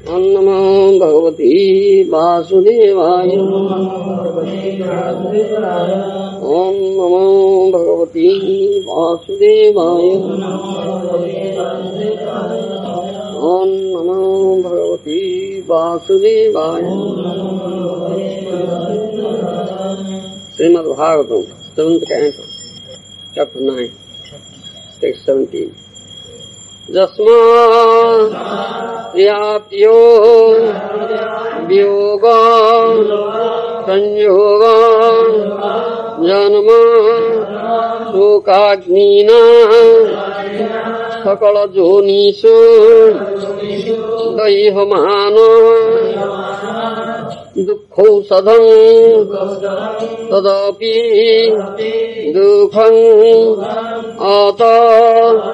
ओम नमो भगवते वासुदेवाय। ओम नमो भगवते वासुदेवाय। ओम नमो भगवते वासुदेवाय। Shrimad Bhagavatam 7th canto, chapter 9, text 17. Jasmat priyapyo viyoga sanyoga janma shokagnina sakala jonisu daihmana दुःखौ सदं तदपि दुःखं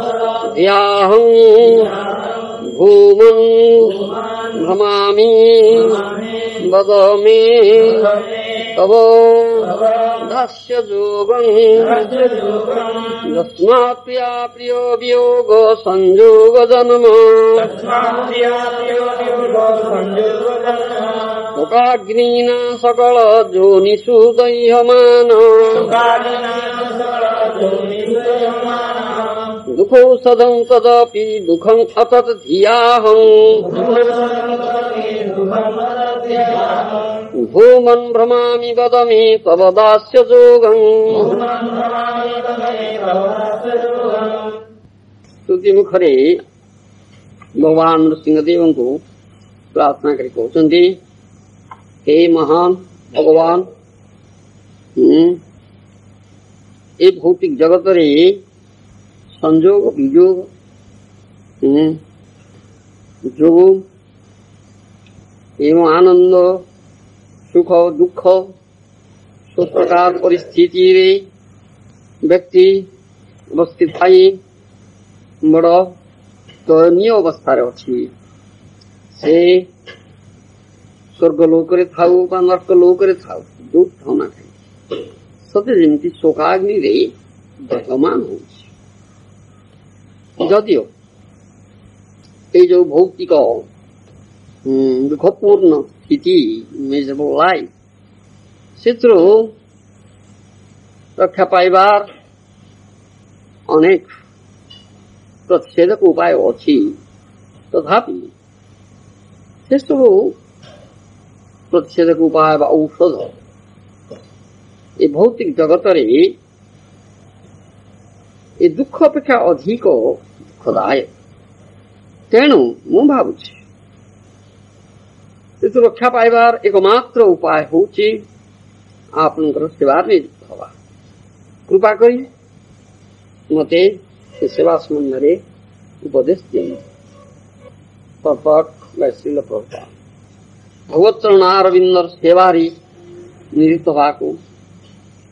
अतयाहं भूमन् भ्रमामि वद मे तव दास्य जोगं यस्मात् प्रियो वियोग संयोग जन्म शोकाग्निना सकल जोनिषु दह्यमान दुःखौषधं तदपि दुःखं अतत धियाहं भूमन् भ्रमामि वद मे तव दास्य जोगं। स्तुति मुखरे भगवान नृसिंहदेव को प्रार्थना करी कहते, हे महान भगवान, ए भौतिक जगत रे संयोग वियोग जोग एवं आनंद सुख दुख सब प्रकार परिस्थिति रे व्यक्ति अवस्थित थाई बड़ दयनीय अवस्था अच्छी। से स्वर्गलोक थाऊ बा नर्क लोक थाऊ जो थाऊ ना कहीं सते जमी शोकाग्नि रे दह्यमान हो। जदिओ ये जो भौतिक दुखपूर्ण स्थिति मिजरेबल लाइफ से रक्षा पाइबार अनेक प्रतिषेधक उपाय अच्छी, तथापि से सब प्रतिषेधक उपाय बा औषध ये भौतिक जगत रे ये दुख अपेक्षा अधिक दुखदायक। तेणु मु भावुछि रक्षा पाइबार एकमात्र उपाय होछि आपनकर सेवा नियुक्त हवा। कृपा करी मते सेवा संबंध उपदेश दियंतु। पपक श्रील प्रभुपाद भगवत चरणारविंदर सेवारी नियुक्त हवा को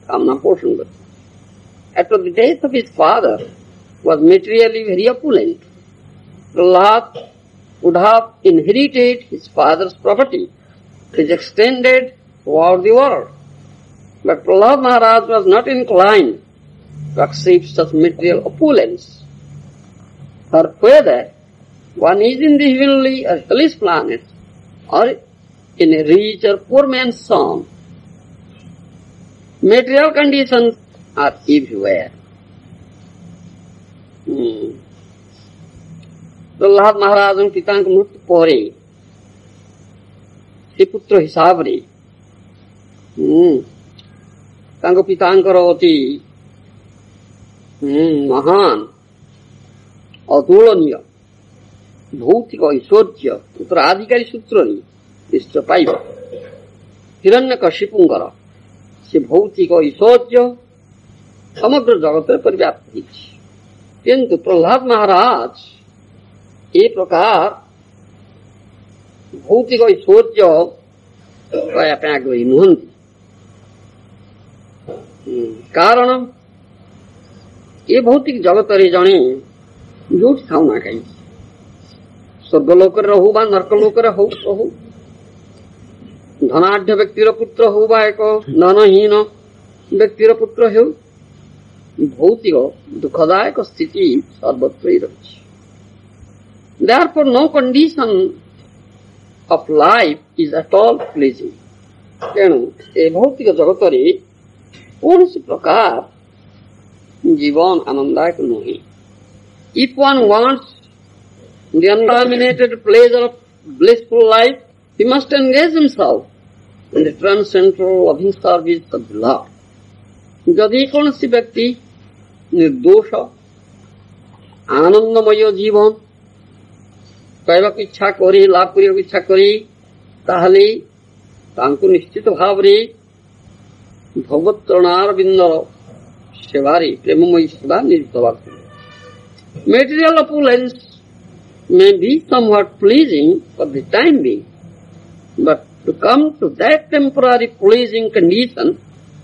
कामना पोषण करते। After the death of his father was materially very opulent, Prahlad would have inherited his father's property, which is extended throughout the world. But Prahlad Maharaj was not inclined to accept such material opulence. For whether one is in the heavenly or hellish planet, or in a rich or poor man's son, material conditions are everywhere. Prahlad महाराज पिता मृत्यु पर से पुत्र हिसाब रे पितांकर अति महान अतुलनीय भौतिक ऐश्वर्य उत्तराधिकारी सूत्र निश्चय पाइब। हिरण्यकशिपुंकर से भौतिक ऐश्वर्य समग्र जगत परिव्याप्त होइछि, किंतु प्रहलाद महाराज ए प्रकार भौतिक ऐश्वर्य पाया पे आग्रही नुहंती। कारण ये भौतिक जगत रे जणे जोठी थाउ ना कहीं स्वर्गलोक रहू बा नर्कलोक रहू धनाढ्य व्यक्तिर पुत्र हो बा एक धनहीन व्यक्तिर पुत्र हो, भौतिक दुखदायक स्थिति सर्वत्र रही। Therefore, no condition of life is at all pleasing. ତେଣୁ ଏ ଭୌତିକ ଜଗତରେ କୌଣସି ପ୍ରକାର ଜୀବନ ଆନନ୍ଦଦାୟକ ନୁହେଁ. If one wants the unterminated pleasure of blissful life, he must engage himself in the transcendental loving service of the Lord. ଯଦି କୌଣସି ବ୍ୟକ୍ତି ନିର୍ଦୋଷ ଆନନ୍ଦମୟ ଜୀବନ ପାଇବାକୁ ଇଚ୍ଛା କରି ଲାଭ କରିବାକୁ ଇଚ୍ଛା କରି ତାହେଲେ ତାଙ୍କୁ ନିଶ୍ଚିତ ଭାବରେ ଭଗବତ୍ ଚରଣାରବିନ୍ଦର ସେବାରେ ପ୍ରେମମୟୀ ସେବା ନିଯୁକ୍ତ ହେବାକୁ ପଡ଼ିବ. Material opulence may be somewhat pleasing for the time being, but to come to that temporary pleasing condition,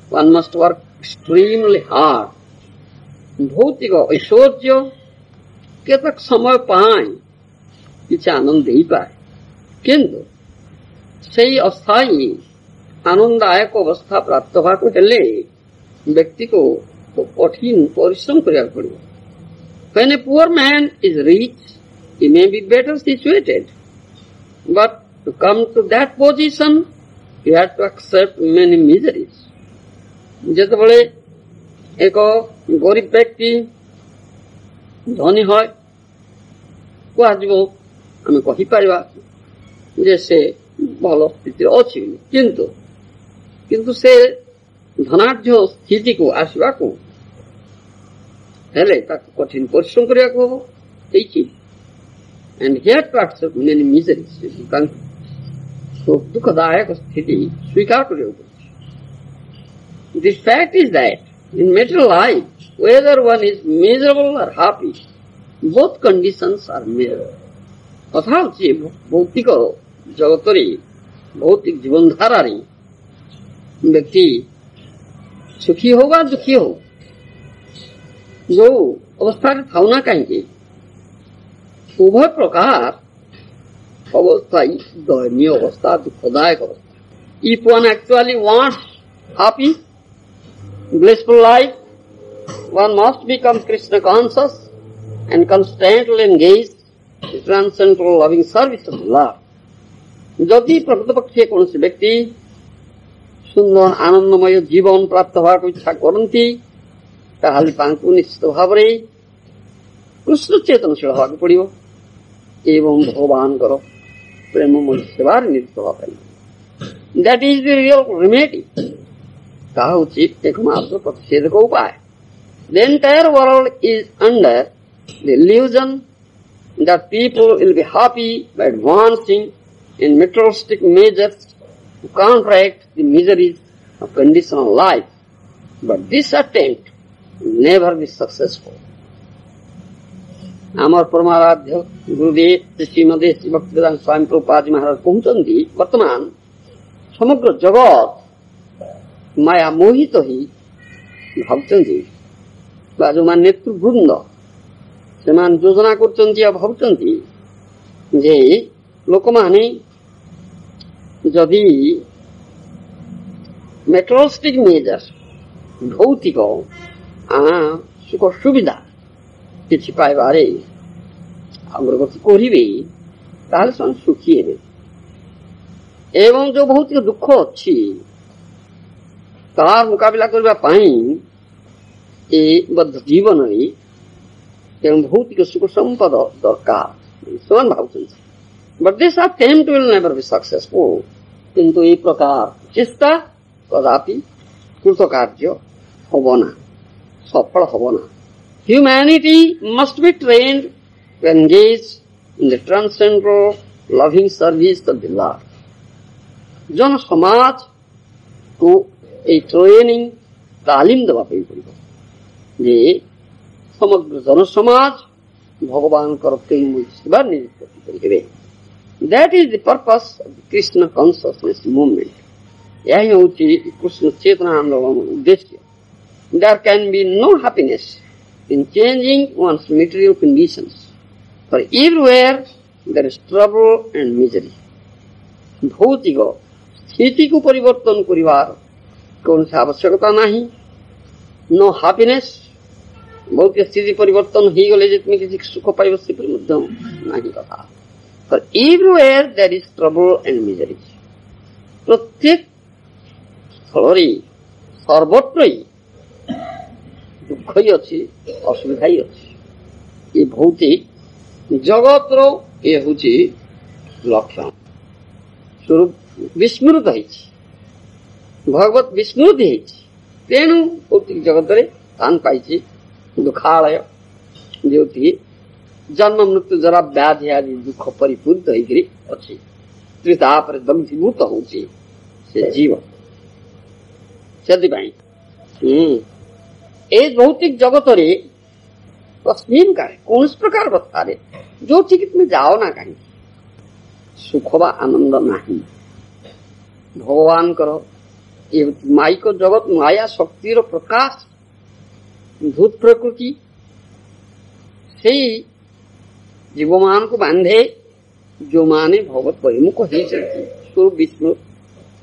one must work extremely hard. ଭୌତିକ ଐଶ୍ୱର୍ଯ୍ୟ କେତେକ ସମୟ ପାଇଁ କିଛି ଆନନ୍ଦ ଦେଇପାରେ, କିନ୍ତୁ ସେହି ଅସ୍ଥାୟୀ ଆନନ୍ଦଦାୟକ ଅବସ୍ଥା ପ୍ରାପ୍ତ ହେବାକୁ ହେଲେ ବ୍ୟକ୍ତିକୁ କଠିନ ପରିଶ୍ରମ କରିବାକୁ ପଡ଼ିବ. When a poor man is rich, he may be better situated, but to come to that position, he had to accept many miseries. ଯେତେବେଳେ ଏକ ଗରିବ ବ୍ୟକ୍ତି ଧନୀ হয়, କୁହାଯିବ ଆମେ କହିପାରିବା ଯେ ସେ ଭଲ ସ୍ଥିତିରେ ଅଛି, କିନ୍ତୁ ସେ ଧନାଢ୍ୟ ସ୍ଥିତିକୁ ଆସିବାକୁ ହେଲେ ତାକୁ କଠିନ ପରିଶ୍ରମ କରିବାକୁ ହବ. ହେଇଛି and he had to accept many miseries. ତାଙ୍କୁ ଦୁଃଖଦାୟକ ସ୍ଥିତି ସ୍ୱୀକାର କରିବାକୁ ପଡୁଛି. The fact is that in material life, whether one is miserable or happy, both conditions are miserable. କଥା ହଉଛି ଭୌତିକ ଜଗତରେ ଭୌତିକ ଜୀବନଧାରାରେ ବ୍ୟକ୍ତି ସୁଖୀ ହଉ ବା ଦୁଃଖୀ ହଉ, ଯୋଉ ଅବସ୍ଥାରେ ଥାଉ ନା କାହିଁକି, ଉଭୟ ପ୍ରକାର ଅବସ୍ଥା ଦୟନୀୟ ଅବସ୍ଥା, ଦୁଃଖଦାୟକ ଅବସ୍ଥା. If one actually wants happy, blissful life, one must become Krishna conscious and constantly engaged in transcendental loving service of love. ଯଦି ପ୍ରକୃତପକ୍ଷେ କୌଣସି ବ୍ୟକ୍ତି ସୁନ୍ଦର ଆନନ୍ଦମୟ ଜୀବନ ପ୍ରାପ୍ତ ହେବାକୁ ଇଚ୍ଛା କରନ୍ତି, ତାହେଲେ ତାଙ୍କୁ ନିଶ୍ଚିତ ଭାବରେ କୃଷ୍ଣ ଚେତନଶୀଳ ହେବାକୁ ପଡ଼ିବ ଏବଂ ଭଗବାନଙ୍କର ପ୍ରେମମୟ ସେବାରେ ନିରତ ହେବା ପାଇଁ. That is the real remedy. ତାହା ହେଉଛି ଏକମାତ୍ର ପ୍ରତିଷେଧକ ଉପାୟ. The entire world is under the illusion that people will be happy by advancing in materialistic measures to counteract the miseries of conditional life. But this attempt will never be successful. ଆମର ପରମାରାଧ୍ୟ ଗୁରୁଦେବ ଶ୍ରୀମଦେ ଶ୍ରୀ ଭକ୍ତିବେଦାନ୍ତ ସ୍ୱାମୀ ପ୍ରଭୁପାଦ ମହାରାଜ କହୁଛନ୍ତି, ବର୍ତ୍ତମାନ ସମଗ୍ର ଜଗତ ମାୟା ମୋହିତ ହିଁ ଭାବୁଛନ୍ତି, ବା ଯୋଉମାନେ ନେତୃବୃନ୍ଦ ସେମାନେ ଯୋଜନା କରୁଛନ୍ତି ଆଉ ଭାବୁଛନ୍ତି ଯେ ଲୋକମାନେ ଯଦି ମେଟ୍ରୋଷ୍ଟିକ ମେଜର ଭୌତିକ ସୁଖ ସୁବିଧା କିଛି ପାଇବାରେ ଅଗ୍ରଗତି କରିବେ ତାହେଲେ ସେମାନେ ସୁଖୀ ହେବେ, ଏବଂ ଯୋଉ ଭୌତିକ ଦୁଃଖ ଅଛି ତାର ମୁକାବିଲା କରିବା ପାଇଁ ଏ ବଦ୍ଧ ଜୀବନରେ ତେଣୁ ଭୌତିକ ସୁଖ ସମ୍ପଦ ଦରକାର ସେମାନେ ଭାବୁଛନ୍ତି. But this attempt will never be successful. କିନ୍ତୁ এই ପ୍ରକାର ଚେଷ୍ଟା କଦାପି କୃତକାର୍ଯ୍ୟ ହବ ନା, ସଫଳ ହବ ନା. Humanity must be trained to engage in the transcendental loving service of the Lord. ଜନ ସମାଜକୁ এই ଟ୍ରେନିଂ ତାଲିମ ଦେବା ପାଇଁ ପଡ଼ିବ ଯେ ସମଗ୍ର ଜନସମାଜ ଭଗବାନଙ୍କର ପ୍ରେମ ସେବା ନିଯୁକ୍ତ କରିବେ. That is the purpose of the Krishna consciousness movement. ଏହା ହିଁ ହେଉଛି କୃଷ୍ଣ ଚେତନା ଆନ୍ଦୋଳନର ଉଦ୍ଦେଶ୍ୟ. There can be no happiness in changing one's material conditions, for everywhere there is trouble and misery. ଭୌତିକ ସ୍ଥିତିକୁ ପରିବର୍ତ୍ତନ କରିବାର କୌଣସି ଆବଶ୍ୟକତା ନାହିଁ. No happiness, ଭୌତିକ ସ୍ଥିତି ପରିବର୍ତ୍ତନ ହେଇଗଲେ ଯେ ତୁମେ କିଛି ସୁଖ ପାଇବ ସେପରି ମଧ୍ୟ ନାହିଁ କଥା. For everywhere there is trouble and misery. प्रत्येक स्थଳରେ सर्वत्र दुख ही अच्छी असुविधा ही अच्छी ये भौतिक जगतर ये हूँ लक्षण स्वरूप विस्मृत भगवत विस्मृति तेणु भौतिक जगत स्थान पाई दुखालय जो जन्म मृत्यु जरा व्याधि आदि दुख परिपूरित होती त्रिताप दग्धीभूत हो जीव से भौतिक जगत तस्मिन काले कौन प्रकार अवस्था जो ठीक तुम जाओ ना कहीं सुख बा आनंद नहीं भगवान कर ये माइक जगत माया शक्तिर प्रकाश भूत प्रकृति से जीव मान को बांधे जो माने भगवत परिमुख ही चलती स्वरूप विष्णु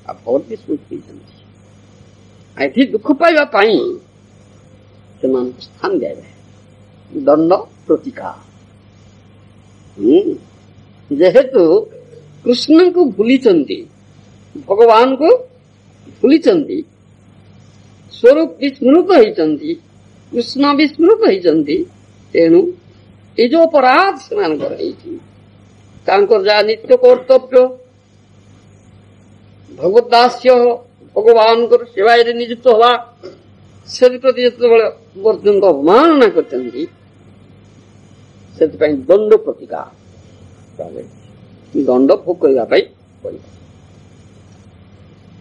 भगवत विष्णु ही चलती ऐसी दुख पाइबा पाई से स्थान दिया जाए दंड प्रतिकार जेहेतु कृष्ण को भूली भगवान को भूली स्वरूप विस्मृत होती कृष्ण विस्मृत होती तेणु ये जो अपराध से जा नित्य कर्तव्य भगवत दास्य भगवान को सेवा नियुक्त हवा से प्रति जो पर्यंत अवमानना करते दंड प्रतिकार दंड भोग करने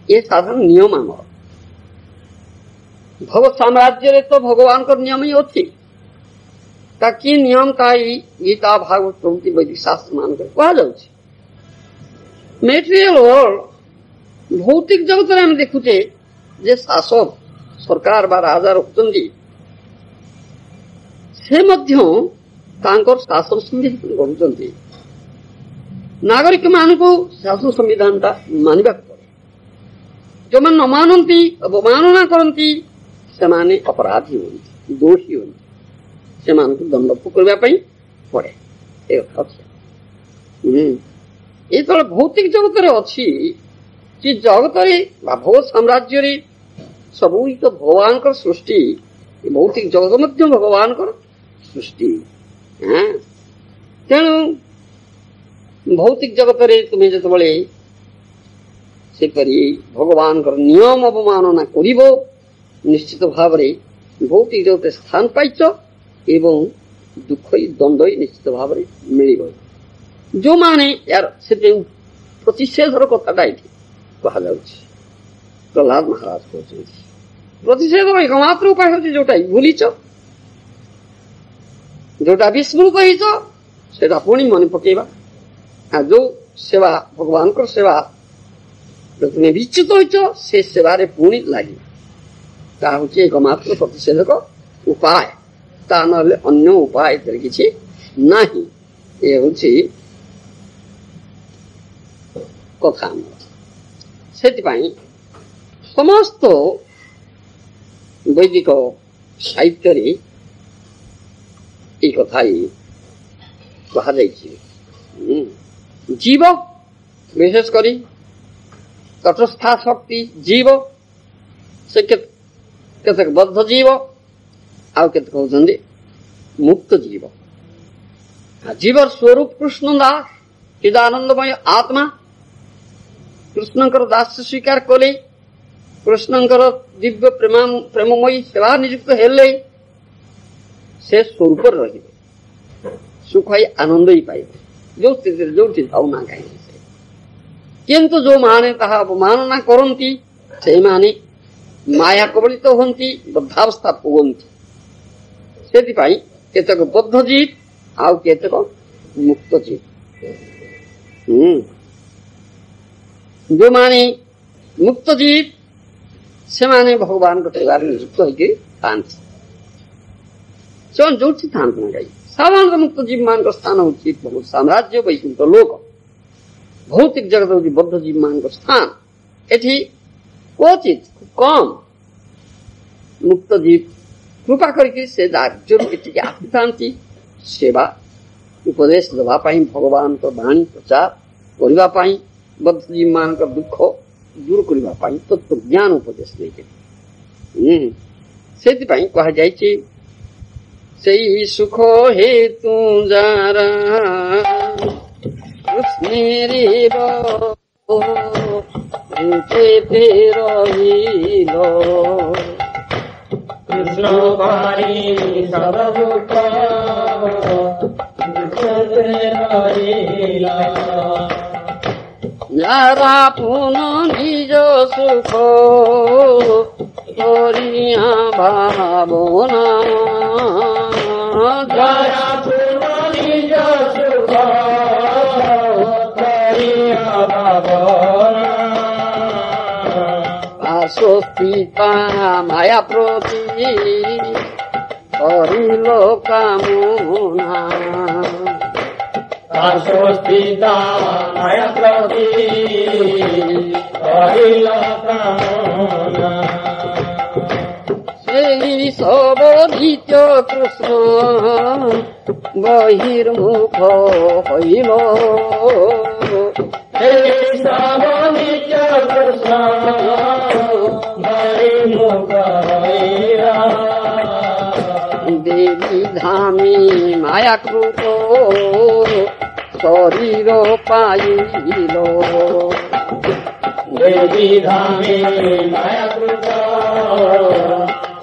ये साधारण नियम आम भगवत साम्राज्य तो भगवान का नियम ही अच्छी ताकि नियम का गीता भागवत प्रभृति वैदिक शास्त्र मान कर कहा मेटेरियल वर्ल्ड भौतिक जगत में हम देखुचे जे शासक सरकार बा राजा रखुचंदी से मध्य तांकर शासन संविधान करुचंदी नागरिक मान को शासन संविधान ता मानिबा पड़े जो मन न मानती अवमानना करती से माने अपराधी होती दोषी होती से मान को दंड करने पड़े ये तो भौतिक जगत अच्छी जगत भगवत साम्राज्य सब तो भगवान का सृष्टि भौतिक जगत मध्य भगवान का सृष्टि तेणु भौतिक जगत तुम्हें जो से भगवान का नियम अवमानना कर निश्चित भाव भौतिक जगत स्थान पाइच एवं दुख दंड निश्चित भाव मिल जो माने यार से प्रतिषेधर कथाटा ये कह प्रहलाद महाराज कहते प्रतिषेधर एकमात्र उपाय हूँ जोटा भूलीच जोटा विस्मृत होटा पुणी मन पकेबा जो सेवा भगवान को सेवा तुम्हें विच्युत से सेवार पुणी लगे हूँ एकमात्र प्रतिषेधक उपाय ता ना अन्य उपाय किसी नहीं ये हूँ कथा से समस्त वैदिक साहित्य ये कथा कह जीव विशेषकर तटस्था शक्ति जीव से केतक बद्ध जीव आउ केतक होचंदी मुक्त जीव जीवर स्वरूप कृष्ण दास चिदानंदमय आत्मा कृष्णकर दास स्वीकार कले कृष्णकर दिव्य प्रेममयी सेवा नियुक्त हेले से स्वरूप रही सुख ही आनंद ही पाइब जो स्थिति जो भावना कहीं किंतु जो माने ताहा अवमानना करती से माने माया कबलित होती बद्धावस्था भोगती से केतक बद्ध जीव आउ केतक मुक्त जीव जो माने मुक्त जीव से माने भगवान को सेवा नियुक्त होगी से जो स्थान गई साधारण मुक्त जीव मान स्थान हूँ भगवत साम्राज्य वैकुंठ लोक भौतिक जगत हूँ बद्ध जीव मान स्थान एठी क्वचित कम मुक्त जीव कृपा करके से राज्य आसी था सेवा उपदेश देवा भगवान वाणी प्रचार करने बद्धजीव मान दुख दूर करने तत्व ज्ञान उपदेश देते से कह जाए सेई सुख हेतु जारा कृष्णेरे रहिलो कृष्ण पारी सब दुख যারা পুন নিজ সুখ করিয়া ভাবনা যারা পুন নিজ সুখ করিয়া ভাবনা স্বস্তিতা মায়া প্রতি করিল কামনা স্বস্তিতা মায়া প্রতি করিল কামনা সেই সবধিত কৃষ্ণ বহির্মুখ হইল সেই সবধিত কৃষ্ণ বহির্মুখ হইল দেবী ধামে মায়াকৃত শরীর পাইল দেবী ধামে মায়াকৃত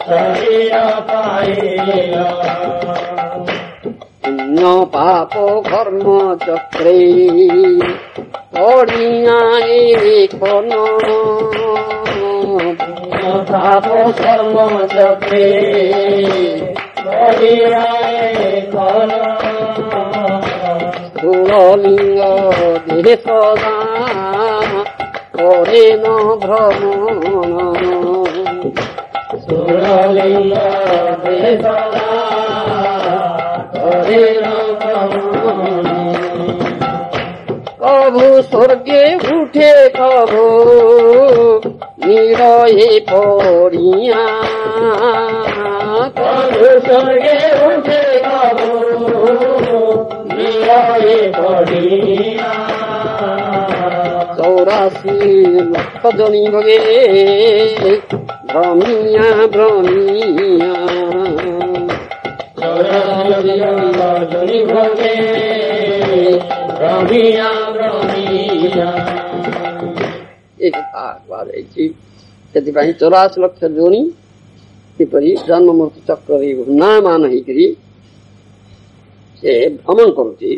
শরীর পাইল পুণ্য পাপ কর্ম চক্রে পড়িয়া এখন পাপ কর্ম চক্রে পড়িয়া এখন স্থূললিঙ্গ দেহে সদা করে ন ভ্রমণ স্থূললিঙ্গ দেহে সদা করে ন ভ্রমণ কভু স্বর্গে উঠে কভু নিরয়ে পড়িয়া কভু স্বর্গে উঠে কভু নিরয়ে পড়িয়া 84 লক্ষ জনি ভগে ভ্রমিয়া ভ্রমিয়া 84 জনি ভগে ভ্রমিয়া ভ্রমিয়া एक कुहाଯାଇଛି ସେଥିପାଇଁ 84 ଲକ୍ଷ ଜୋନି କିପରି ଜନ୍ମ ମୃତ୍ୟୁ ଚକ୍ରରେ ଘୂର୍ଣ୍ଣାୟମାନ ହେଇକରି ସେ ଭ୍ରମଣ କରୁଛି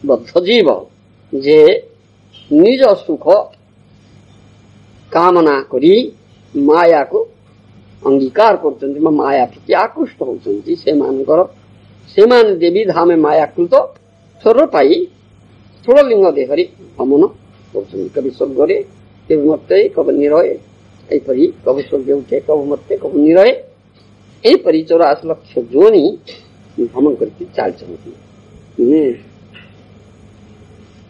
ବଦ୍ଧ ଜୀବ ଯେ ନିଜ ସୁଖ କାମନା କରି ମାୟାକୁ ଅଙ୍ଗୀକାର କରୁଛନ୍ତି ବା ମାୟା ପ୍ରତି ଆକୃଷ୍ଟ ହେଉଛନ୍ତି ସେମାନେ ଦେବୀ ଧାମେ ମାୟାକୃତ ସ୍ୱର ପାଇ ସ୍ଥୂଳଲିଙ୍ଗ ଦେହରେ ଭ୍ରମଣ କରୁଛନ୍ତି କବି ସ୍ୱର୍ଗରେ କେବେ ମର୍ତ୍ତେ କବି ନିରଏ ଏହିପରି କବି ସ୍ୱର୍ଗ ଉଠେ କବି ମର୍ତ୍ତେ କବି ନିରଏ ଏହିପରି 84 ଲକ୍ଷ ଜୋନି ଭ୍ରମଣ କରିକି ଚାଲିଛନ୍ତି।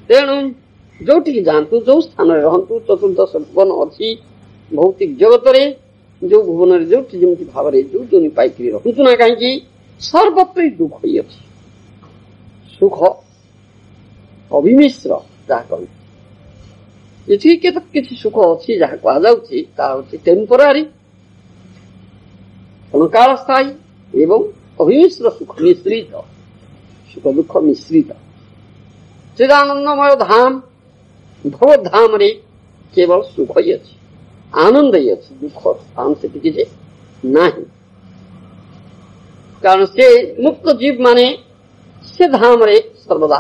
ତେଣୁ ଯୋଉଠିକି ଯାଆନ୍ତୁ ଯୋଉ ସ୍ଥାନରେ ରହନ୍ତୁ ଚତୁର୍ଦ୍ଦଶ ଭୁବନ ଅଛି ଭୌତିକ ଜଗତରେ ଯୋଉ ଭୁବନରେ ଯୋଉଠି ଯେମିତି ଭାବରେ ଯୋଉ ଜୋନି ପାଇକିରି ରହନ୍ତୁ ନା କାହିଁକି ସର୍ବତ୍ର ଦୁଃଖ ହିଁ ଅଛି। ସୁଖ ଅବିମିଶ୍ର ଯାହା କହନ୍ତି ଏଠି କିଛି ସୁଖ ଅଛି ଯାହା କୁହାଯାଉଛି ତାହା ହେଉଛି ଟେମ୍ପୋରାରୀ କ୍ଷଣକାଳ ସ୍ଥାୟୀ ଏବଂ ଅବିମିଶ୍ର ସୁଖ ମିଶ୍ରିତ ସୁଖ ଦୁଃଖ ମିଶ୍ରିତ ଚିଦାନନ୍ଦମୟ ଧାମ ଭବ ଧାମରେ କେବଳ ସୁଖ ହିଁ ଅଛି ଆନନ୍ଦ ହିଁ ଅଛି ଦୁଃଖ ସ୍ଥାନ ସେଠି କିଛି ନାହିଁ କାରଣ ସେ ମୁକ୍ତ ଜୀବ ମାନେ ସେ ଧାମରେ ସର୍ବଦା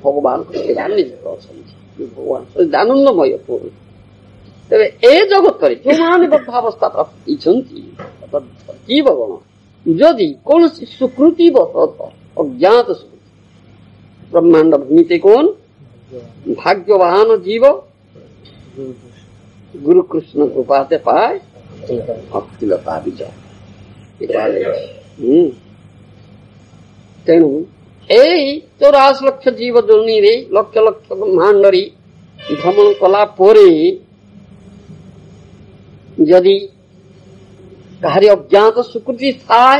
ଭଗବାନଙ୍କ ସେବା ନିଯୁକ୍ତ ଅଛନ୍ତି ଭଗବାନ ଆନନ୍ଦମୟ ପୂର୍ଣ୍ଣ ତେବେ ଏ ଜଗତରେ ଯେଉଁମାନେ ବଦ୍ଧାବସ୍ଥା ପ୍ରାପ୍ତ ହେଇଛନ୍ତି ଜୀବଗଣ ଯଦି କୌଣସି ସୁକୃତି ବଶତଃ ଅଜ୍ଞାତ ସୁକୃତି ବ୍ରହ୍ମାଣ୍ଡ ଭୂମିତେ କୌନ ଭାଗ୍ୟବାନ ଜୀବ ଗୁରୁ କୃଷ୍ଣ କୃପାତେ ପାଏ ଭକ୍ତିଲତା ବିଜୟ ତେଣୁ ଏଇ 84 ଲକ୍ଷ ଜୀବ ଜର୍ଣ୍ଣିରେ ଲକ୍ଷ ଲକ୍ଷ ବ୍ରହ୍ମାଣ୍ଡରେ ଭ୍ରମଣ କଲା ପରେ ଯଦି କାହାରି ଅଜ୍ଞାତ ସୁକୃତି ଥାଏ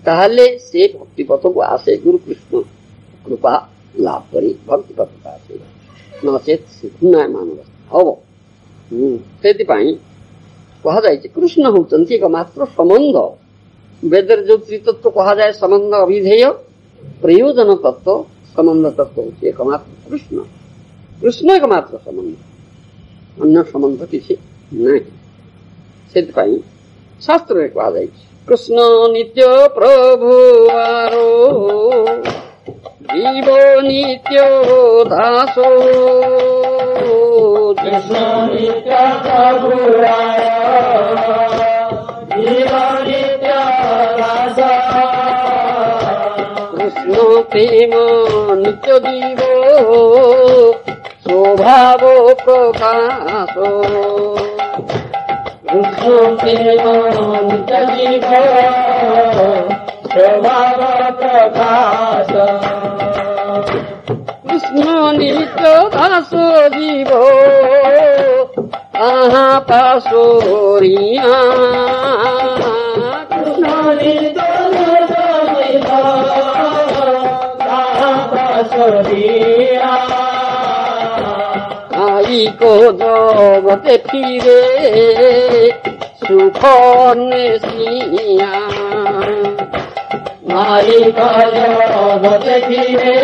ताहले से भक्ति पथ को आसे गुरु कृष्ण कृपा लाभ करी भक्ति पथ को आसे नचेत से घूर्णायमान अवस्था हम से कह जाए कृष्ण होती एकमात्र संबंध वेदर जो त्रितत्व कह जाए संबंध अविधेय प्रयोजन तत्व संबंध तत्व होती एकमात्र कृष्ण कृष्ण एकमात्र संबंध अन्य संबंध किसी नहीं से शास्त्र में कह जाए कृष्ण नित्य प्रभु आरो जीव नित्य दासो कृष्ण नित्य प्रभु जीव नित्य दासो कृष्ण प्रेम नित्य जीव स्वभाव प्रकाशो कृष्ण प्रेम नित्य जीव स्वभाव प्रकाश कृष्ण नित्य दास जीव आहा पासोरिया कृष्ण नित्य दास पासोरिया आई को जगते फिरे सुख नेसिया माई का जगत फिरे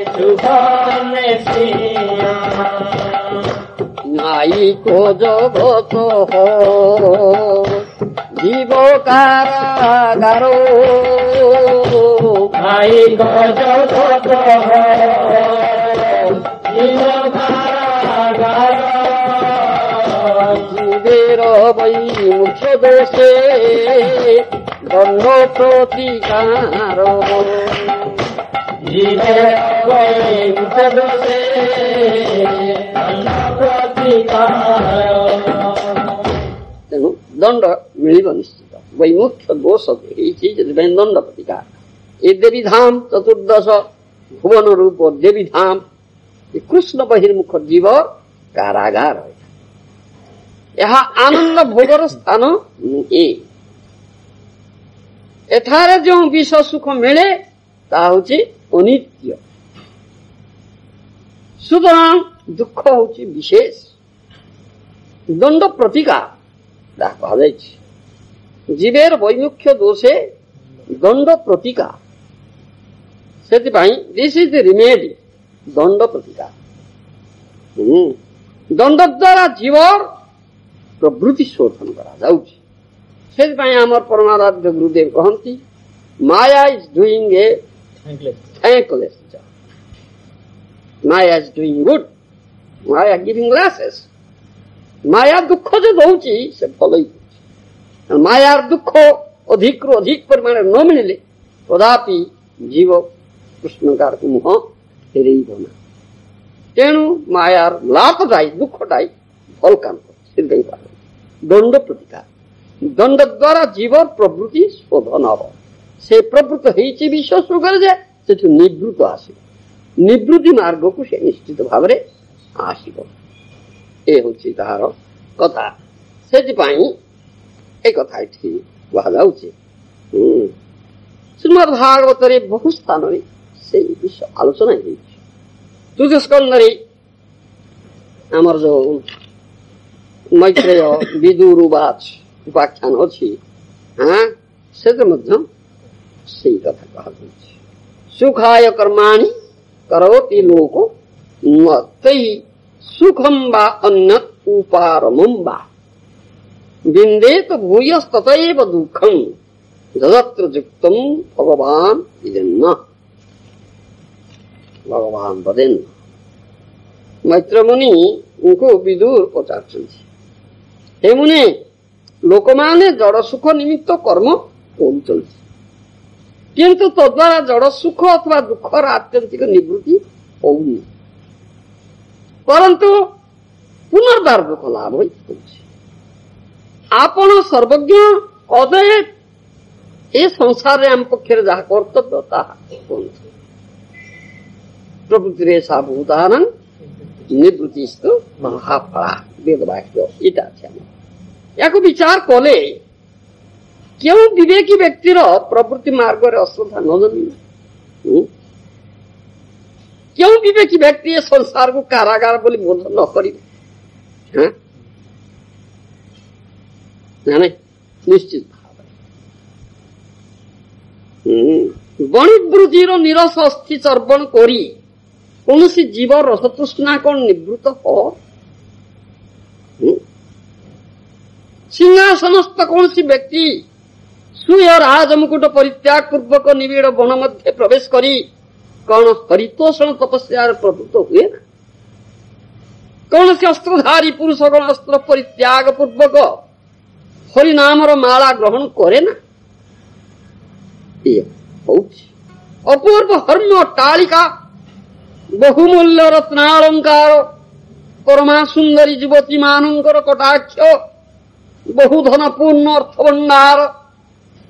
सुख नेसिया आई को जगत हो जीव कारागारो माई का जगत हो जीव कारागार जीवेर वै मुख्य दोषे दंड प्रतिकार जीवेर वै मुख्य दोषे दंड प्रतिकार तेणु दंड मिल निश्चित वै मुख्य दोष दंड प्रतिकार ये देवी धाम चतुर्दश भुवन रूप देवी धाम कृष्ण बहिर्मुख जीव कारागार है यहाँ आनंद भोगर स्थान नुहे एठारे जो विष सुख मिले ता होची अनित्य सुतरां दुख होची विशेष दंड प्रतिकार कहा जाए जीवेर वैमुख्य दोषे दंड प्रतिकार से दिस इज द रिमेडी दंड प्रतिकार दंड द्वारा जीवर प्रवृत्ति शोधन करा जाउछि से आमर परमाराध्य गुरुदेव कहती maya is doing a thankless job maya is doing good maya giving lessons माया दुख जो दौची से फल मायार दुख अधिक रु अधिक परिमाण न मिले कदापि जीव कृष्णकार को मुह फेरे ना तेणु मायार लाभदायी दुखदायी फल काम कर दंड प्रतिकार दंड द्वारा जीवर प्रवृत्ति शोधन हम से प्रवृत्त होती विष सुगर जे से निवृत्त आसो निवृत्ति मार्ग को से निश्चित भाव में आसो ये हूँ तार कथा से कथा ये कहुचे श्रीमद भागवत बहु स्थान से विषय आलोचना तृतीय स्कंद आमर जो मैत्रेय विदुरुवाच उपाख्यान अच्छी हाँ से सही कथा कह सुखाय कर्माणि करोति लोको न तै सुखम वा अन्यत् उपारमं वा विन्देत भूयस्ततैव दुःखं यदत्र युक्तं भगवान इदन्न भगवान वदेन्न मैत्र मुनि उनको विदुर पचारछन् हे मुनि लोकमाने जड़ सुख निमित्त कर्म करुछन्ति किंतु तद्वारा जड़ सुख अथवा दुखर आत्यंतिक निवृत्ति होउनी परंतु पुनर्बार दुख लाभ होइछि आपण सर्वज्ञ कदे ए संसार आम पक्षर जहा कर्तव्य ताहा प्रवृत्ति सा भूतानां निवृत्तिस्तु महाफला वेद वाक्य इटा या विचार कले क्यों विवेकी व्यक्तिर प्रवृत्ति मार्ग अश्रद्धा नजनी क्यों विवेकी व्यक्ति ये संसार को कारागार बोली बोध न करी निश्चित भाव बणिवृत्तिर निरस अस्थि चर्वण करी कौन सी जीव रसतृष्णा कौन निवृत्त हो सिंहासनस्थ कौन सी व्यक्ति सूर्य राजमुकुट परित्याग पूर्वक निबिड़ वन मध्य प्रवेश करी कौन हरितोषण तपस्या प्रवृत्त हुए ना कौन से अस्त्रधारी पुरुष गण अस्त्र परित्याग पूर्वक हरिनामर माला ग्रहण करे ना अपूर्व हर्म टालिका बहुमूल्य रत्नालंकार परमा सुंदरी युवती मानंकर कटाक्ष बहुधन पूर्ण अर्थ भंडार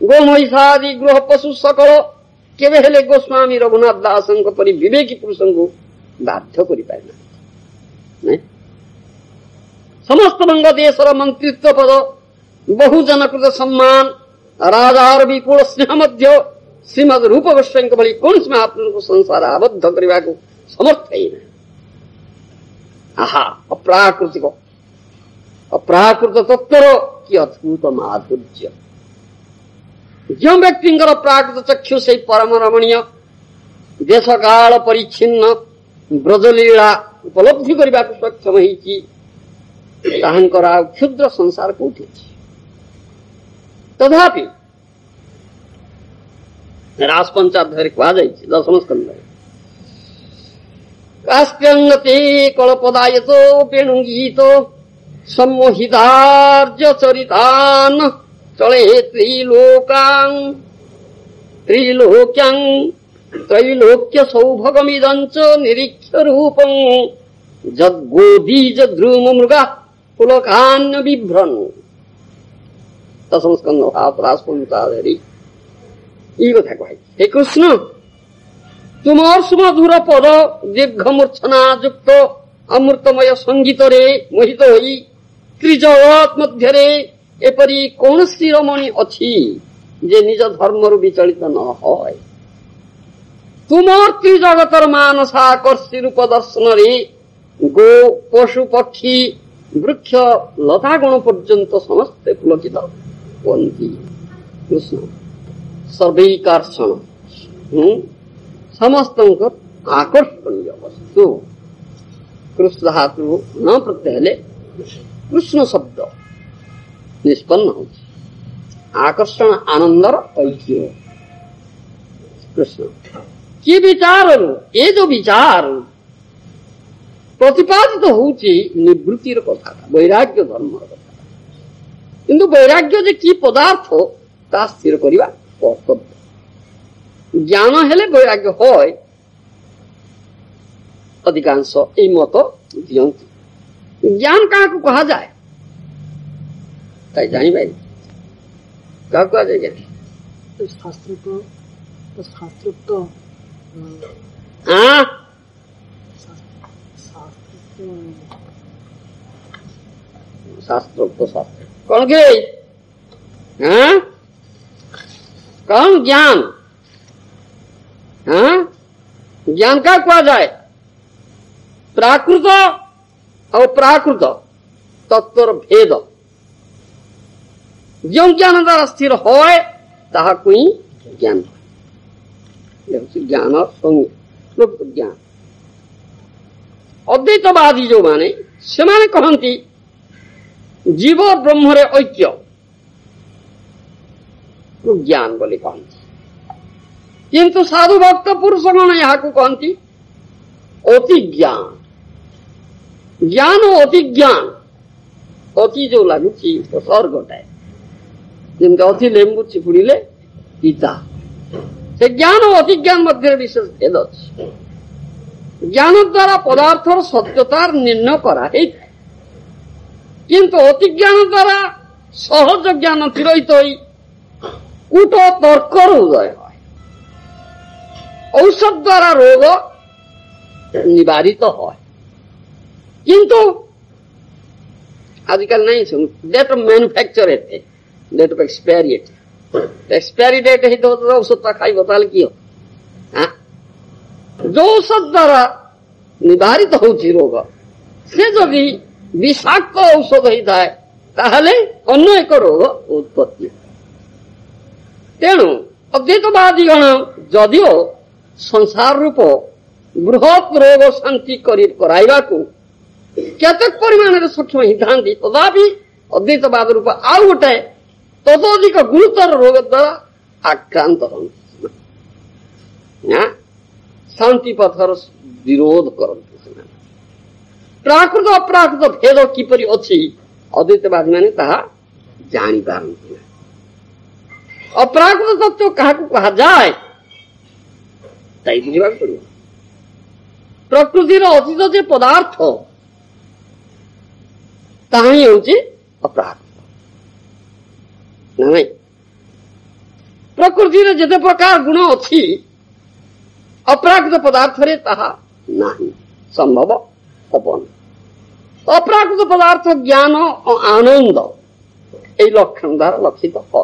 गोमहिषादि गृह पशु सकल केवे हेले गोस्वामी रघुनाथ दासंक परि विवेकी पुरुषंको बाध्य करि पाइना समस्त बंग देशर मंत्रित्व पद बहुजनकृत सम्मान राजार विपुल स्नेह मध्य श्रीमद रूप गोस्वामीको भली कौन महात्माको संसार आबद्ध करने समर्थ है आहा अप्राकृत तत्वर की अद्भुत माधुर्य जो व्यक्ति प्राकृत चक्षु से परम रमणीय देश काल परिच्छिन्न ब्रजलीला उपलब्धि करने को सक्षम होकर क्षुद्र संसार को उठी तथापि राजपंचाध्याय कह दशम स्कंद कास्त्यंगते कलपदायतो वेणुगीत सम्मोहितार्य चरितान चले त्रिलोक्यां त्रैलोक्य सौभगमिदंच निरीक्ष्य रूपं जद्गोदीज द्रुम मृगा पुलकान्य बिभ्रन दशम स्कंद राजपंचाध्याय ये कथा कह हे कृष्ण तुमर सुमधुर पद दीर्घ मूर्छना युक्त अमृतमय संगीत रे मोहित होई त्रिजगत मध्य रे एपरी कौन शिरोमणि अच्छी जे निज धर्म विचलित न होय तुमर त्रिजगतर मानसाकर्षी रूप दर्शन रे गो पशु पक्षी वृक्ष लता गण पर्यंत समस्त पुलकित हुअन्ति कृष्ण सर्वैकार्षण समस्त आकर्षणीय वस्तु कृष्ण धातु न प्रत्यय कृष्ण शब्द निष्पन्न हो आकर्षण आनंदर ऐक्य कृष्ण कि विचार ये जो विचार प्रतिपादित होउची निवृत्तिर कथा वैराग्य धर्म कथा किंतु वैराग्य जे कि पदार्थ ता स्थिर करिवा कर्तव्य ज्ञान हेले वैराग्य होय अधिकांश ए मत दियंती ज्ञान क्या कहा जाए जानी भाई क्या कहा जाए शास्त्रोक्त शास्त्र कौन के कौन ज्ञान ज्ञान का कहा जाए प्राकृत और प्राकृत तत्वर भेद जो ज्ञान द्वारा स्थिर होय ताहा कोई ज्ञान ज्ञान ज्ञान अद्वैतवादी जो माने से माने कहती जीव ब्रह्म रे ऐक्य ज्ञान बोली कहती किंतु साधु भक्त पुरुष गण यहाँ को कहती अति ज्ञान ज्ञान और अति ज्ञान अति जो लगुची स्वर्गटाए जमी अति लेंबू चिपुड़े पिता से ज्ञान और अति ज्ञान मध्य विशेष भेद अच्छे ज्ञान द्वारा पदार्थर सत्यता निर्णय कराई किंतु अति ज्ञान द्वारा सहज ज्ञान तिरोहित कूट तर्कर उदय औषध द्वारा रोग निवारित है किंतु आजकल नहीं सुन date of manufacture date of expiry expiry date ही तो औषध खाइब ताले कि जो औषध द्वारा निवारित होउछि रोग से जदि विषाक्त औषध होता है ताहले अन्य एक रोग उत्पत्ति। तेणु अद्वैतवादीगण जदिओ संसार रूप बृहत रोग शांति कराइबाकू केतेक परिमाण सक्षम हितांती तथापि अद्वैतवाद रूप आउ गोटे तदधिक गुरुतर रोग द्वारा आक्रांत शांति पथर विरोध करते। प्राकृत अप्राकृत भेद किपरि अछि अद्वैतवादी माने ताहा जानी पारନ୍ତି। अप्राकृत तत्व काहाकू कहा जाए ताई बुझिबाक पड़िବ। प्रकृतिर अतीत जे पदार्थ ताहा ही होउछि अप्राकृत नहीं। प्रकृतिर जेते प्रकार गुण अछि अप्राकृत पदार्थ रे ताहा नहीं संभव हबन। अप्राकृत पदार्थ ज्ञान और आनंद ए लक्षण द्वारा लक्षित है।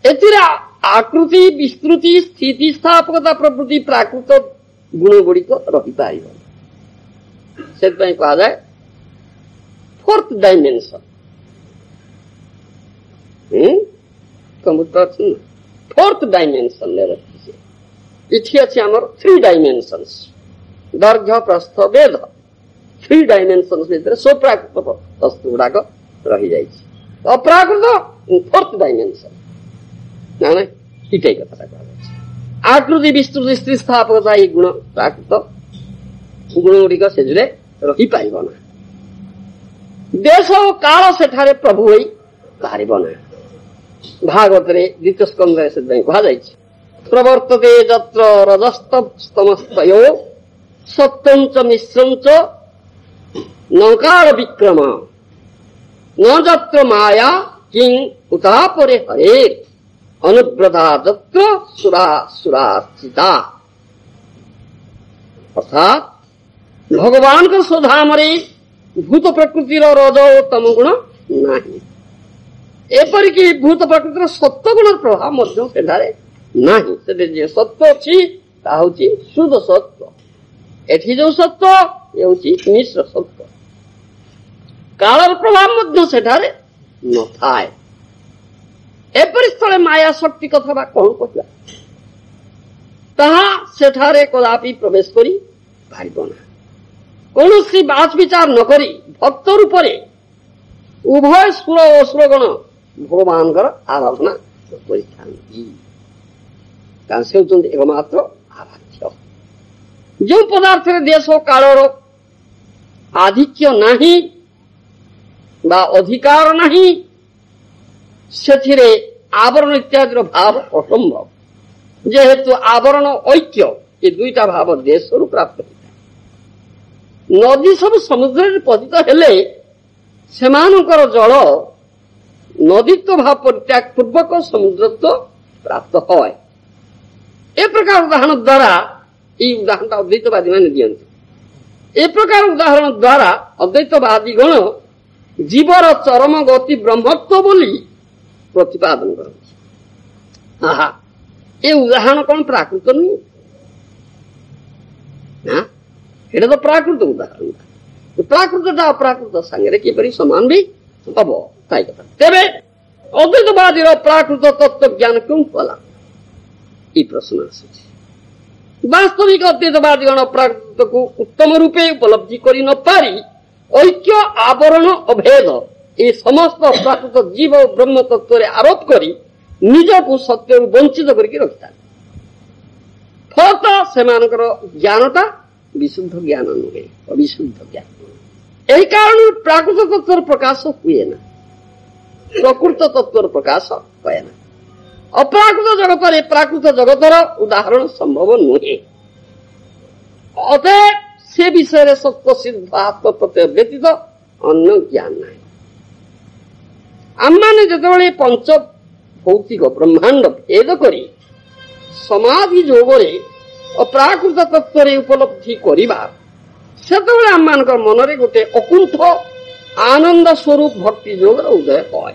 एथिरे आकृति विस्तृति स्थिति स्थापकता प्रवृत्ति प्राकृत गुण गुड़िक रही पार से कहा जाए फोर्थ डायमेंशन। फोर्थ डायमेंशन ले रखी इठी अच्छे आमर 3 डायमेंशंस दर्घ्य प्रस्थ वेद 3 डायमेंशंस भीतर स्वप्राकृत वस्तु गुड़ाक रही जाए। अप्राकृत 4th डायमेंशन ना इटे कथा आकृति विस्तृति स्त्री स्थापकता ये गुण प्राकृत गुण गुड़िक से रही पार ना। देश और काल सेठारे प्रभु होई पारिबो ना। भागवत रे द्वितीय स्कंद से कहा जाए प्रवर्तते जत्र रजस्तमस्तयो सत्यं च मिश्रं च नकार विक्रम न जत्र माया किं उतापरे हरे अनुव्रता जत्र सुरा सुरार्चिता। अर्थात भगवान का स्वधामरे भूत प्रकृतिर रज और तम गुण नहीं। एपरिक भूत प्रकृतिर सत्व गुण प्रभाव मध्य सेठारे नहीं। से सत्व अच्छी शुद्ध सत्व एठी जो सत्व ये मिश्र सत्व कालर प्रभाव मध्य सेठारे न थाए। एपरि स्थले माया शक्ति कथा बा कौन कहला ताहा सेठारे कदापि प्रवेश करी पारिब ना। कौनसी बात विचार न करी भक्त रूपरे उभय सुर और सुरगण भगवान आराधना करिथांती। से होउछन्ति एकमात्र आराध्य। जो पदार्थ देश कालर आधिक्य नाही बा अधिकार नाही सेथिरे आवरण इत्यादि भाव असंभव। जेहेतु आवरण ऐक्य ये दुईटा भाव देश प्राप्त होता। नदी सब समुद्र पतित हेले सेमानकर जल नदीत्व भाव परित्याग पूर्वक समुद्रत्व प्राप्त है। ए प्रकार उदाहरण द्वारा ये उदाहरण अद्वैतवादी मान दियंती। ए प्रकार उदाहरण द्वारा अद्वैतवादी गण जीवर चरम गति ब्रह्मत्व बोली प्रतिपादन करती। हाँ ये उदाहरण कौन प्राकृत नहीं ना। ये तो प्राकृत उदाहरण तो प्राकृत अप्राकृत सांगे किपरि समान भी हम ताई कथा। तेरे अद्वैतवादी प्राकृत तत्व ज्ञान क्यों कला ये प्रश्न आसुछि। वास्तविक अद्वैतवादी प्राकृत को उत्तम रूपे उपलब्धि करि न पारी ऐक्य आवरण अभेद ये समस्त प्राकृत जीव ब्रह्म तत्व आरोप करी निज को सत्य वंचित करके रखता। फलता सेमानकर ज्ञानटा विशुद्ध ज्ञान नुहे अविशुद्ध ज्ञान। यही कारण प्राकृत तत्व प्रकाश हुए ना प्रकृत तत्व प्रकाश हुए ना। अप्राकृत जगत प्राकृत जगतर उदाहरण संभव नुहे। अतः से विषय सत्व सिद्ध आत्म प्रत्यय व्यतीत अन्य ज्ञान ना। आम मैंने जिते पंच भौतिक ब्रह्मांड भेद करी समाधि जोगरे अप्राकृत तत्व उपलब्धि करिबा सेतबेले आम मान मनरे गोटे अकुंठ आनंद स्वरूप भक्ति जोगर उदय है।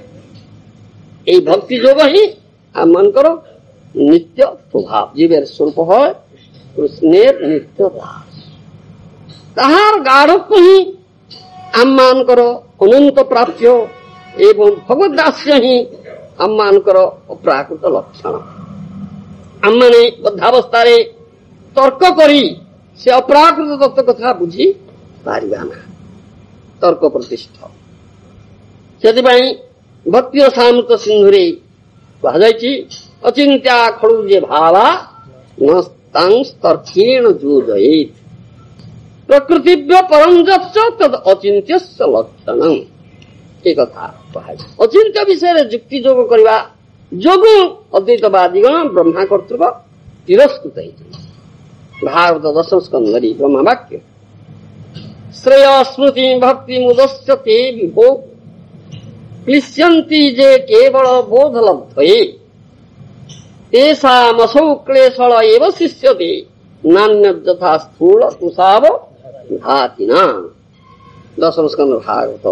এই ভক্তি যোগ হি আমମାନଙ୍କର নিত্য স্বভাব। জীবের স্বরূপ হয় কৃষ্ণের নিত্য দাস। তাহার গাঢ়ত্ব ହିଁ ଆମମାନଙ୍କର ଅନନ୍ତ ପ୍ରାପ୍ୟ ଏବଂ ଭଗବତ ଦାସ୍ୟ ହିଁ ଆମମାନଙ୍କର ଅପ୍ରାକୃତ ଲକ୍ଷଣ। ଆମମାନେ ବଦ୍ଧାବସ୍ଥାରେ ତର୍କ କରି ସେ ଅପ୍ରାକୃତ ତତ୍ତ୍ୱ କଥା ବୁଝି ପାରିବା ନା। ତର୍କ ପ୍ରତିଷ୍ଠ। ସେଥିପାଇଁ ଭକ୍ତିର ସାମୃତ ସିନ୍ଧୁରେ କୁହାଯାଇଛି ଅଚିନ୍ତ୍ୟା ଖଳୁ ଯେ ଭାବା ନସ୍ତାଂସ୍ତର୍କେଣ ଯୋଜୟେତ୍ ପ୍ରକୃତିଭ୍ୟ ପରଂ ଯଶ୍ଚ ତଦ୍ ଅଚିନ୍ତ୍ୟସ୍ୟ ଲକ୍ଷଣଂ। ଏ କଥା କୁହାଯାଇଛି। ଅଚିନ୍ତ୍ୟ ବିଷୟରେ ଯୁକ୍ତି ଯୋଗ କରିବା ଯୋଗୁଁ ଅଦ୍ୱୈତବାଦୀଗଣ ବ୍ରହ୍ମା କର୍ତ୍ତୃକ ତିରସ୍କୃତ ହେଇଛନ୍ତି। ଭାଗବତ ଦଶମ ସ୍କନ୍ଧରେ ବ୍ରହ୍ମା ବାକ୍ୟ ଶ୍ରେୟ ସ୍ମୃତି ଭକ୍ତି ମୁଦସ୍ୟ ତେ ବିଭୋ କ୍ଲିଶ୍ୟନ୍ତି ଯେ କେବଳ ବୋଧ ଲବ୍ଧୟେ ତେଷାମସౌ କ୍ଲେଶଳ ଏବ ଶିଷ୍ୟତେ ନାନ୍ୟ ଯଥା ସ୍ଥୂଳ ତୁଷାବ ଘାତିନା। ଦଶମ ସ୍କନ୍ଧ ଭାଗବତ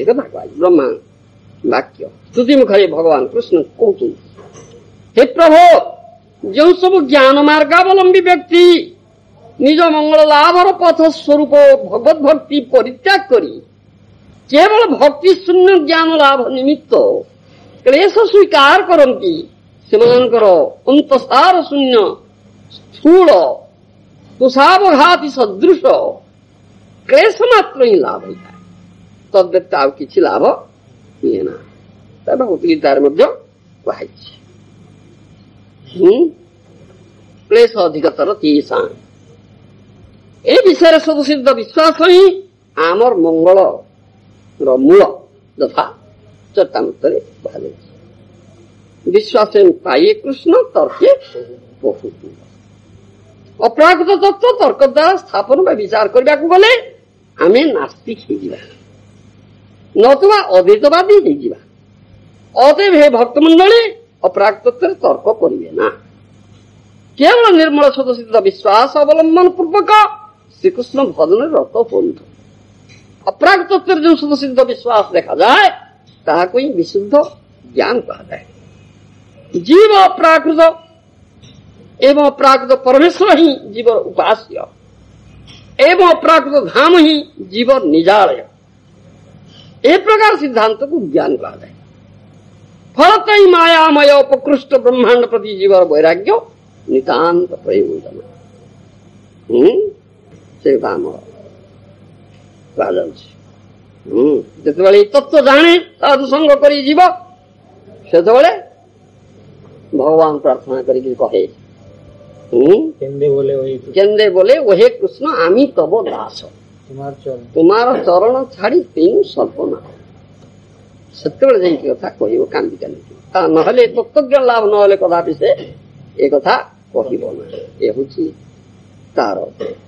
କଥା କୁହାଯାଇଛି। ବ୍ରହ୍ମା ବାକ୍ୟ ସ୍ତୁତି ମୁଖରେ ଭଗବାନ କୃଷ୍ଣ କହୁଛନ୍ତି, ହେ ପ୍ରଭୁ, ଯେଉଁ ସବୁ ଜ୍ଞାନ ମାର୍ଗାବଲମ୍ବୀ ବ୍ୟକ୍ତି ନିଜ ମଙ୍ଗଳ ଲାଭର ପଥ ସ୍ୱରୂପ ଭଗବତ ଭକ୍ତି ପରିତ୍ୟାଗ କରି କେବଳ ଭକ୍ତି ଶୂନ୍ୟ ଜ୍ଞାନ ଲାଭ ନିମିତ୍ତ କ୍ଲେଶ ସ୍ୱୀକାର କରନ୍ତି, ସେମାନଙ୍କର ଅନ୍ତଃସାର ଶୂନ୍ୟ ସ୍ଥୂଳ ତୁଷାବଘାତୀ ସଦୃଶ କ୍ଲେଶ ମାତ୍ର ହିଁ ଲାଭ ହୋଇଥାଏ। ତଦ୍ବ୍ୟତୀତ ଆଉ କିଛି ଲାଭ ହୁଏ ନା। ଭଗବତ ଗୀତାରେ ମଧ୍ୟ କୁହାଯାଇଛି କ୍ଲେଶ ଅଧିକତର ତେଷାଂ। ଏ ବିଷୟରେ ସଦସିଦ୍ଧ ବିଶ୍ୱାସ ହିଁ ଆମର ମଙ୍ଗଳର ମୂଳ ଯଥା ଚରିତାମୃତରେ କୁହାଯାଇଛି। ବିଶ୍ୱାସ ପାଇଏ କୃଷ୍ଣ ତର୍କେ ବହୁତ। ଅପ୍ରାକୃତ ତତ୍ତ୍ୱ ତର୍କ ଦ୍ୱାରା ସ୍ଥାପନ ବା ବିଚାର କରିବାକୁ ଗଲେ ଆମେ ନାସ୍ତିକ ହେଇଯିବା, ନତୁବା ଅଦ୍ୱୈତବାଦୀ ହେଇଯିବା। ଅତଏବ ହେ ଭକ୍ତମଣ୍ଡଳୀ ଅପ୍ରାକୃତରେ ତର୍କ କରିବେ ନା। କେବଳ ନିର୍ମଳ ସଦସିଦ୍ଧ ବିଶ୍ୱାସ ଅବଲମ୍ବନ ପୂର୍ବକ ଶ୍ରୀକୃଷ୍ଣ ଭଜନରେ ରତ ହୁଅନ୍ତୁ। ଅପ୍ରାକୃତରେ ଯେଉଁ ସଦସିଦ୍ଧ ବିଶ୍ୱାସ ଦେଖାଯାଏ ତାହାକୁ ହିଁ ବିଶୁଦ୍ଧ ଜ୍ଞାନ କୁହାଯାଏ। ଜୀବ ଅପ୍ରାକୃତ ଏବଂ ଅପ୍ରାକୃତ ପରମେଶ୍ୱର ହିଁ ଜୀବର ଉପାସ୍ୟ ଏବଂ ଅପ୍ରାକୃତ ଧାମ ହିଁ ଜୀବ ନିଜାଳୟ। ଏ ପ୍ରକାର ସିଦ୍ଧାନ୍ତକୁ ଜ୍ଞାନ କୁହାଯାଏ। ଫଳତ ହିଁ ମାୟାମୟ ଉପକୃଷ୍ଟ ବ୍ରହ୍ମାଣ୍ଡ ପ୍ରତି ଜୀବର ବୈରାଗ୍ୟ ନିତାନ୍ତ ପ୍ରୟୋଜନ। ସେ କଥା ଆମର କୁହାଯାଉଛି। ଯେତେବେଳେ ଏଇ ତତ୍ତ୍ୱ ଜାଣେ ସାଧୁ ସଙ୍ଗ କରି ଯିବ, ସେତେବେଳେ ଭଗବାନ ପ୍ରାର୍ଥନା କରିକି କହେ କେନ୍ଦେ ବୋଲେ ওহে কৃষ্ণ আমি তব দাস, তোমার চରଣ ଛାଡ଼ି ତେଣୁ ସର୍ବନାଶ। ସେତେବେଳେ ଯାଇକି କଥା କହିବ କାନ୍ଦି କାନ୍ଦି। ତା ନହେଲେ ତତ୍ତ୍ୱଜ୍ଞାନ ଲାଭ ନହେଲେ କଦାପି ସେ ଏ କଥା କହିବ ନାହିଁ। ଏ ହଉଛି ତାର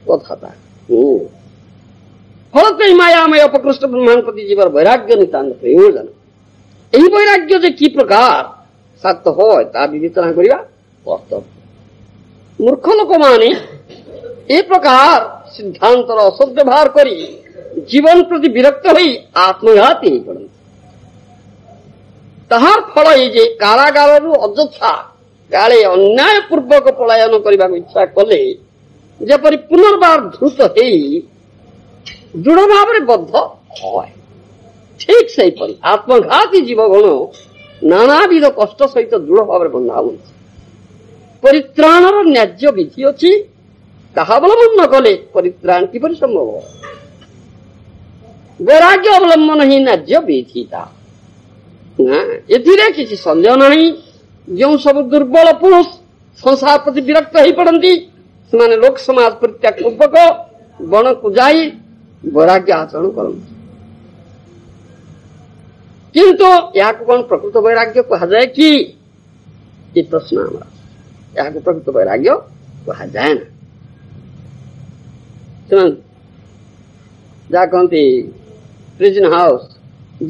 କଥାଟା। ଫଳତ ମାୟାମୟ ଅପକୃଷ୍ଟ ବ୍ରହ୍ମାଣ୍ଡ ପ୍ରତି ଜୀବର ବୈରାଗ୍ୟ ନିତାନ୍ତ ପ୍ରୟୋଜନ। ଏହି ବୈରାଗ୍ୟ ଯେ କି ପ୍ରକାର ସାତ হয় ତା ବିବେଚନା କରିବା କର୍ତ୍ତବ୍ୟ। ମୂର୍ଖ ଲୋକମାନେ ଏ ପ୍ରକାର ସିଦ୍ଧାନ୍ତର ଅସଦ୍ବ୍ୟବହାର କରି ଜୀବନ ପ୍ରତି ବିରକ୍ତ ହୋଇ ଆତ୍ମଘାତୀ ହୋଇପଡ଼ନ୍ତି। ତାହାର ଫଳ ଏଇ ଯେ କାରାଗାରରୁ ଅଯଥା କାଳେ ଅନ୍ୟାୟ ପୂର୍ବକ ପଳାୟନ କରିବାକୁ ଇଚ୍ଛା କଲେ ଯେପରି ପୁନର୍ବାର ଧୃତ ହେଇ ଦୃଢ଼ ଭାବରେ ବଦ୍ଧ হয়, ଠିକ୍ ସେହିପରି ଆତ୍ମଘାତୀ ଜୀବଗଣ ନାନାବିଧ କଷ୍ଟ ସହିତ ଦୃଢ଼ ଭାବରେ ବନ୍ଧା ହୁଅନ୍ତି। ପରିତ୍ରାଣର ନ୍ୟାଯ୍ୟ ବିଧି ଅଛି, ତାହା ଅବଲମ୍ବନ ନ କଲେ ପରିତ୍ରାଣ କିପରି ସମ୍ଭବ? ବୈରାଗ୍ୟ ଅବଲମ୍ବନ ହିଁ ନ୍ୟାଯ୍ୟ ବିଧିଟା। ଏଥିରେ କିଛି ସନ୍ଦେହ ନାହିଁ। ଯେଉଁ ସବୁ ଦୁର୍ବଳ ପୁରୁଷ ସଂସାର ପ୍ରତି ବିରକ୍ତ ହୋଇପଡ଼ନ୍ତି ସେମାନେ ଲୋକ ସମାଜ ପରିତ୍ୟାଗ ପୂର୍ବକ ବଣକୁ ଯାଇ ବୈରାଗ୍ୟ ଆଚରଣ କରନ୍ତି। କିନ୍ତୁ ଏହାକୁ କଣ ପ୍ରକୃତ ବୈରାଗ୍ୟ କୁହାଯାଏ କି? ଏ ପ୍ରଶ୍ନ ଆମର। ଏହାକୁ ପ୍ରକୃତ ବୈରାଗ୍ୟ କୁହାଯାଏ ନା। ସେମାନେ ଯାହା କହନ୍ତି ପ୍ରିଜନ ହାଉସ,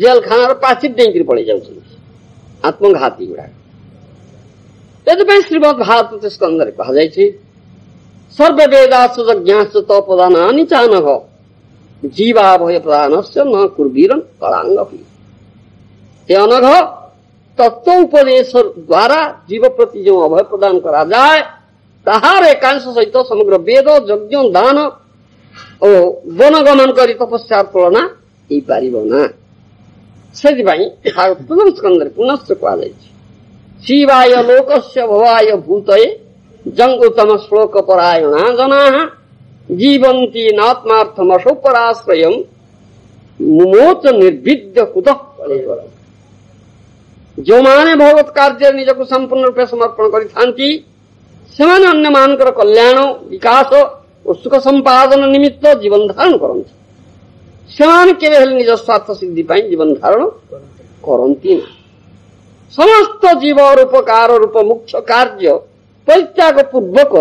ଜେଲଖାନାର ପାଚେରୀ ଡେଇଁକିରି ପଳେଇ ଯାଉଛନ୍ତି ଆତ୍ମଘାତୀ ଗୁଡାକ। ସେଥିପାଇଁ ଶ୍ରୀମଦ୍ ଭାଗବତ ସ୍କନ୍ଧରେ କୁହାଯାଇଛି ସର୍ବେ ବେଦାସ୍ତ ଯଜ୍ଞାସ୍ତ ତପଦାନାନି ଚାନଘ ଜୀବା ଭୟ ପ୍ରଦାନସ୍ୟ ନ କୁର୍ବୀରଂ କଳାଙ୍ଗ। ଏ ଅନଘ तत्व उपदेश द्वारा जीव प्रति जो अभय प्रदान करा जाए ताहार एकांश सहित समग्र वेद यज्ञ दान ओ वन गमन करी तपस्या तुलना हो पारिब ना। सेथिपाई प्रथम स्कंदरे पुनश्च कुहाଯାଇଛି शिवाय लोकस्य भवाय भूतये जंगुतम श्लोक परायणा जनाः जीवन्ति नात्मार्थमशो पराश्रयम् मुमोच निर्विद्य कुतः कलेवरम्। जो माने भगवत कार्य निजको संपूर्ण रूपे समर्पण करिथांती सेमाने अन्य मानकर कल्याण विकास और सुख संपादन निमित्त जीवन धारण करନ୍ତି। सेमाने केवे हेले निज स्वार्थ सिद्धि पाई जीवन धारण करନ୍ତି ना। समस्त जीव उपकार रूप मुख्य कार्य परित्याग पूर्वक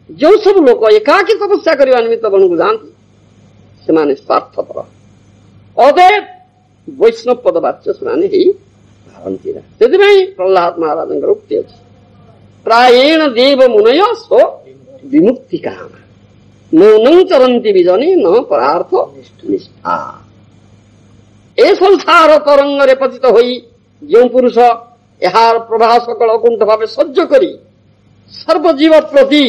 जो सब लोक एकाकी तपस्या करने निमित्त वन को जाती से स्वार्थपर अतएव वैष्णव पदवाच्य से भारती से प्रहलाद महाराज उक्ति अच्छी प्रायेण देव मुनय स्व विमुक्ति काम मौनं चरंती विजनी न परार्थ निष्ठा। ए संसार तरंग रे पतित होई जो पुरुष यार प्रभा सकल अकुंठ भाव सह्य करी सर्वजीव प्रति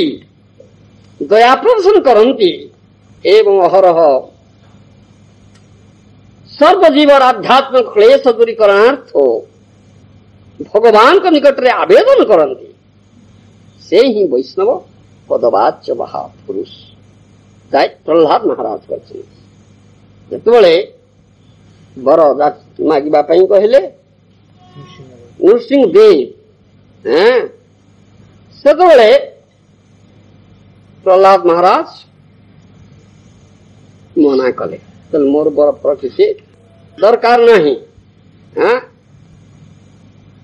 दया प्रदर्शन करती एवं अहरह सर्वजीवर आध्यात्मिक क्लेश दूरीकरणार्थ भगवान के निकट रे आवेदन करती से ही वैष्णव पदवाच्य महापुरुष प्रहलाद महाराज करते बर मागिबा पई कहले नृसिंह देव से प्रहलाद महाराज मना कले चल मोर बर किसी दरकार नहीं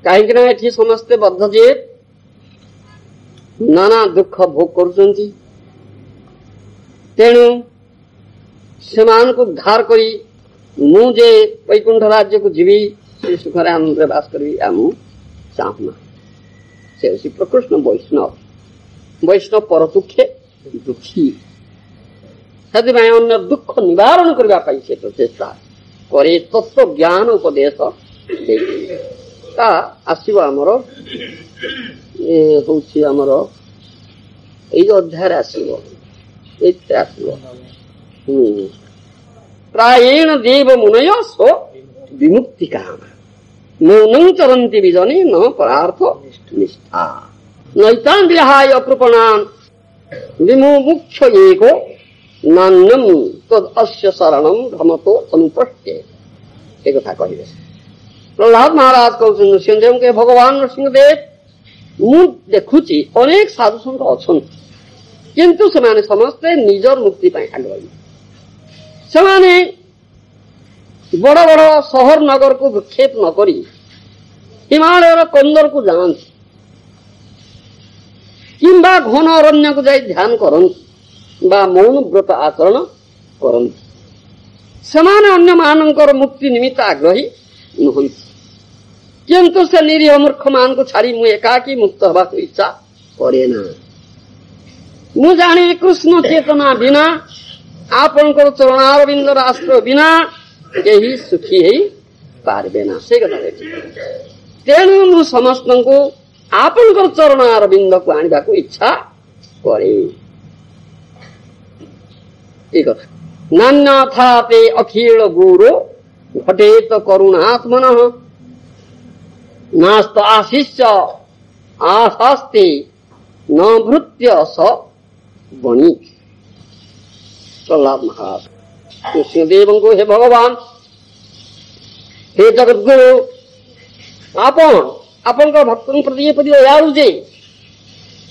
कहीं समस्ते बद्ध जे नाना दुख भोग करुचंती तेणु सेमान को उद्धार करी मुझे वैकुंठ राज्य को जीवी सुखरे आनंद बास करी चाहूना से उसी प्रकृष्ण वैष्णव वैष्णव पर दुखे दुखी से अन्य दुख निवारण करने से प्रचेषा करे तत्व ज्ञान उपदेश आसव आमर आमर ये अध्याय आसव प्रायेण देव मुनय स्व विमुक्ति काम मौनं चरंती विजनी न परार्थ निष्ठा नैतान विहाय अकृपणान विमुमुक्ष एको नान्यम तद अस्य शरणम भ्रमतो अनुपष्टे एक कथा कहिबे। प्रहलाद महाराज कहउछन नृसिंहदेव के भगवान नृसिंहदेव मु देखुची अनेक साधु संत अछंती किंतु सेमाने समस्ते निजर मुक्ति पाई आग्रही सेमाने बड़ बड़ शहर नगर को विक्षेप न करी हिमालय कंदर को जाती किंबा घन अरण्य को जाई ध्यान करती बा मौन व्रत आचरण करती सेमाने अन्य मानकर मुक्ति निमित्त आग्रही नहंती किंतु से निरीह मूर्ख मान को छाड़ी मु एकाकी मुक्त हवा को इच्छा करे ना। मु जाने कृष्ण चेतना बिना आपनकर चरणारविंद राष्ट्र बिना केही सुखी है पारबे ना से कथा तेणु मु समस्त को आपनकर चरणारविंद को आनिबा को इच्छा करे एक नान्यथाते अखिल गुरो घटेत करुणात्मन नास्त आशिष्य आशास्ते न भृत्य स बणी। प्रहलाद महाराज कृष्णदेव को हे भगवान हे जगत गुरु आपन भक्तन प्रति ये प्रति दयालु जे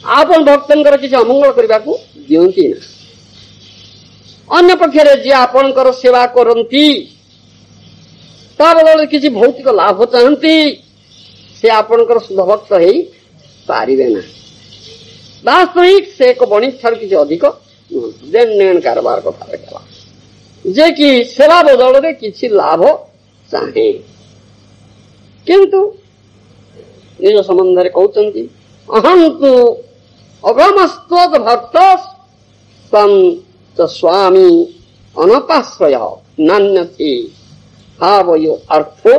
आपन भक्तन किसी अमंगल करने को दियंती ना अन्य पक्षरे जे आपन सेवा करती ता बदल किसी भौतिक लाभ चाहती से आपन शुद्ध भक्त हो पारिबे ना। वास्तविक से एक बणी ठार किसी अधिक देन नेन कारबार कथा देखा जे कि सेवा बदल में किसी लाभ चाहे किंतु निज संबंध में कहते अहं तु अगमस्त्वद भक्त तम च स्वामी अनपाश्रय नान्यते भावयो अर्थो